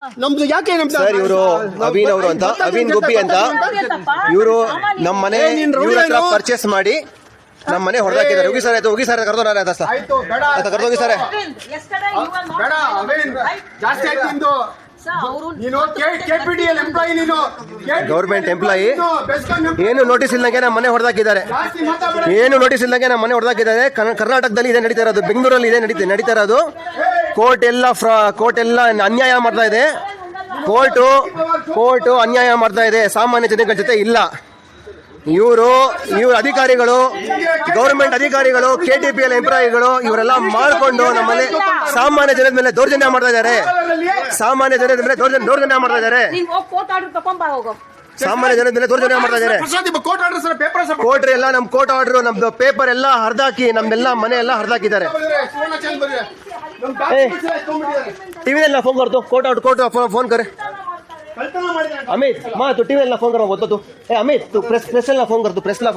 ನಮ್ದು ಯಾಕೆ ಸರ್ ಇವರು ಅವಿನ್ ಅವರು ಅಂತ ಅವಿನ್ ಗುಬ್ಬಿ ಅಂತ ಇವರು ನಮ್ಮ ಮನೆ ಪರ್ಚೇಸ್ ಮಾಡಿ ನಮ್ಮ ಮನೆ ಹೊಡೆದಾಕಿದ್ದಾರೆ. ಹೋಗಿ ಸರ್ ಆಯ್ತು, ಹೋಗಿ ಸರ್ ಕರ್ದೋಗಿ ಸರ್ ಜಾಸ್ತಿ ಆಯ್ತು. ಗೌರ್ಮೆಂಟ್ ಎಂಪ್ಲಾಯಿ ಏನು ನೋಟಿಸ್ ಇಲ್ಲಂಗೆ ನಮ್ಮ ಮನೆ ಹೊಡೆದಾಕಿದ್ದಾರೆ. ಏನು ನೋಟಿಸ್ ಇಲ್ಲಂಗೆ ನಮ್ಮ ಮನೆ ಹೊಡೆದಾಕಿದ್ದಾರೆ. ಕರ್ನಾಟಕದಲ್ಲಿ ಇದೆ ನಡೀತಾ ಇರೋದು, ಬೆಂಗಳೂರಲ್ಲಿ ಇದೆ ನಡೀತಾ ಇರೋದು. ಕೋರ್ಟ್ ಎಲ್ಲ ಅನ್ಯಾಯ ಮಾಡ್ತಾ ಇದೆ. ಕೋರ್ಟು ಅನ್ಯಾಯ ಮಾಡ್ತಾ ಇದೆ, ಸಾಮಾನ್ಯ ಜನಗಳ ಜೊತೆ ಇಲ್ಲ. ಇವರು ಅಧಿಕಾರಿಗಳು, ಗೌರ್ಮೆಂಟ್ ಅಧಿಕಾರಿಗಳು, KTPL ಎಂಪ್ಲಾಯಿಗಳು ಇವರೆಲ್ಲ ಮಾಡಿಕೊಂಡು ನಮ್ಮಲ್ಲಿ ಸಾಮಾನ್ಯ ಜನದ ಮೇಲೆ ದೌರ್ಜನ್ಯ ಮಾಡ್ತಾ ಇದ್ದಾರೆ. ಸಾಮಾನ್ಯ ಜನದ ಮೇಲೆ ದೌರ್ಜನ್ಯ ಮಾಡ್ತಾ ಇದ್ದಾರೆ. ಕೋರ್ಟ್ ಎಲ್ಲ ನಮ್ ಕೋರ್ಟ್ ಆರ್ಡರ್, ನಮ್ದು ಪೇಪರ್ ಎಲ್ಲ ಹರಿದಾಕಿ, ನಮ್ದೆಲ್ಲ ಮನೆ ಎಲ್ಲ ಹರಿದಾಕಿದ್ದಾರೆ. ಟಿವಿನೆಲ್ಲ ಫೋನ್ ಮಾಡ್ತು, ಕೋರ್ಟ್ ಫೋನ್ ಕರೆ अमित माँ तो टीवी फोन करो तो ए अमित तू प्रेस ला फोन कर, तू प्रेस ला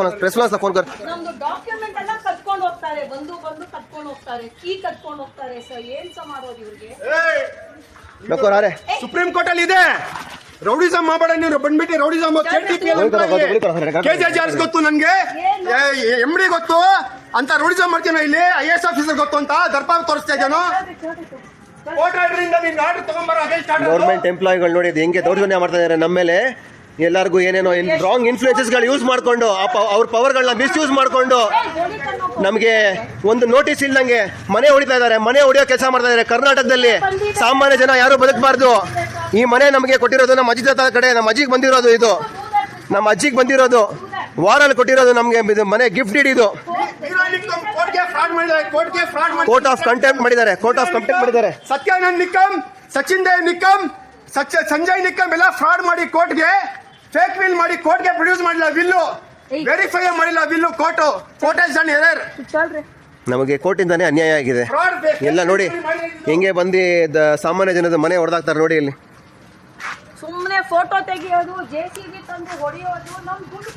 फोन कर. ನಮ್ಮದು ಡಾಕ್ಯುಮೆಂಟ್ ಎಲ್ಲ ಕಟ್ಕೊಂಡು ಹೋಗ್ತಾರೆ, ಬಂದು ಕಟ್ಕೊಂಡು ಹೋಗ್ತಾರೆ, ಕೀ ಕಟ್ಕೊಂಡು ಹೋಗ್ತಾರೆ. ಸರ್ ಏನ್ ಮಾಡೋದು ಇವ್ರಿಗೆ? ಡಾಕ್ಟರ್ ಅರೆ ಸುಪ್ರೀಂ ಕೋರ್ಟ್ ಅಲ್ಲಿ ಇದೆ. ರೌಡಿಸಮ್ ಮಾಡಬೇಡ ನೀನು, ಬಂದ್ಬಿಟ್ಟು ರೌಡಿಸಮ್. KJRS ಗೊತ್ತು ನನ್ಗೆ, MD ಗೊತ್ತು ಅಂತ ರೌಡಿಸಮ್ ಮಾಡ್ತೀನಿ. ಇಲ್ಲಿ IAS ಆಫೀಸರ್ ಗೊತ್ತು ಅಂತ ದರ್ಪ ತೋರಿಸ್ತಾ ಇದ್ದಾನು. ಗೌರ್ಮೆಂಟ್ ಎಂಪ್ಲಾಯಿಗಳು ನೋಡಿ ಹೆಂಗೆ ದೌರ್ಜನ್ಯ ಮಾಡ್ತಾ ಇದ್ದಾರೆ ನಮ್ಮ ಮೇಲೆ. ಎಲ್ಲರಿಗೂ ಏನೇನೋ ರಾಂಗ್ ಇನ್ಫ್ಲೂಯೆನ್ಸಸ್ಗಳು ಯೂಸ್ ಮಾಡ್ಕೊಂಡು, ಅವ್ರ ಪವರ್ಗಳನ್ನ ಮಿಸ್ಯೂಸ್ ಮಾಡ್ಕೊಂಡು ನಮಗೆ ಒಂದು ನೋಟಿಸ್ ಇಲ್ದಂಗೆ ಮನೆ ಹೊಡಿತಾ ಇದ್ದಾರೆ, ಮನೆ ಹೊಡಿಯೋ ಕೆಲಸ ಮಾಡ್ತಾ ಇದ್ದಾರೆ. ಕರ್ನಾಟಕದಲ್ಲಿ ಸಾಮಾನ್ಯ ಜನ ಯಾರು ಬದುಕಬಾರ್ದು. ಈ ಮನೆ ನಮಗೆ ಕೊಟ್ಟಿರೋದು ನಮ್ಮ ಅಜ್ಜಿ ತಾತ ಕಡೆ, ನಮ್ಮ ಅಜ್ಜಿಗೆ ಬಂದಿರೋದು, ಇದು ನಮ್ಮ ಅಜ್ಜಿಗೆ ಬಂದಿರೋದು, ವಾರಲ್ಲಿ ಕೊಟ್ಟಿರೋದು ನಮಗೆ ಮನೆ ಗಿಫ್ಟ್ ಇದು. ಕೋರ್ಟ್ ಆಫ್ ಕಂಟೆಂಪ್ಟ್ ಮಾಡಿದ್ದಾರೆ. ಸತ್ಯಾನಂದ್ ನಿಕ್ಕಂ, ಸಚಿನ್ ದೇವ್ ನಿಕ್ಕಂ, ಸಂಜಯ್ ನಿಕ್ಕಂ ಎಲ್ಲ ಫ್ರಾಡ್ ಮಾಡಿ ಕೋರ್ಟ್ಗೆ ಫೇಕ್ ವಿಲ್ ಮಾಡಿ ಕೋರ್ಟ್ಗೆ ಪ್ರೊಡ್ಯೂಸ್ ಮಾಡಿಲ್ಲ, ವಿಲ್ಲು ವೆರಿಫೈ ಮಾಡಿಲ್ಲ. Will court has done error. ನಮಗೆ ಕೋರ್ಟಿಂದಾನೇ ಅನ್ಯಾಯ ಆಗಿದೆ. ಎಲ್ಲ ನೋಡಿ ಹೆಂಗೆ ಬಂದು ಸಾಮಾನ್ಯ ಜನದ ಮನೆ ಹೊಡೆದಾಕ್ತಾರೆ ನೋಡಿ. ಇಲ್ಲಿ ಸುಮ್ಮನೆ ಫೋಟೋ ತೆಗಿಯೋದು, JCB ತಂದು ಹೊಡೆಯೋದು, ನಮ್ ದುಡ್ಡು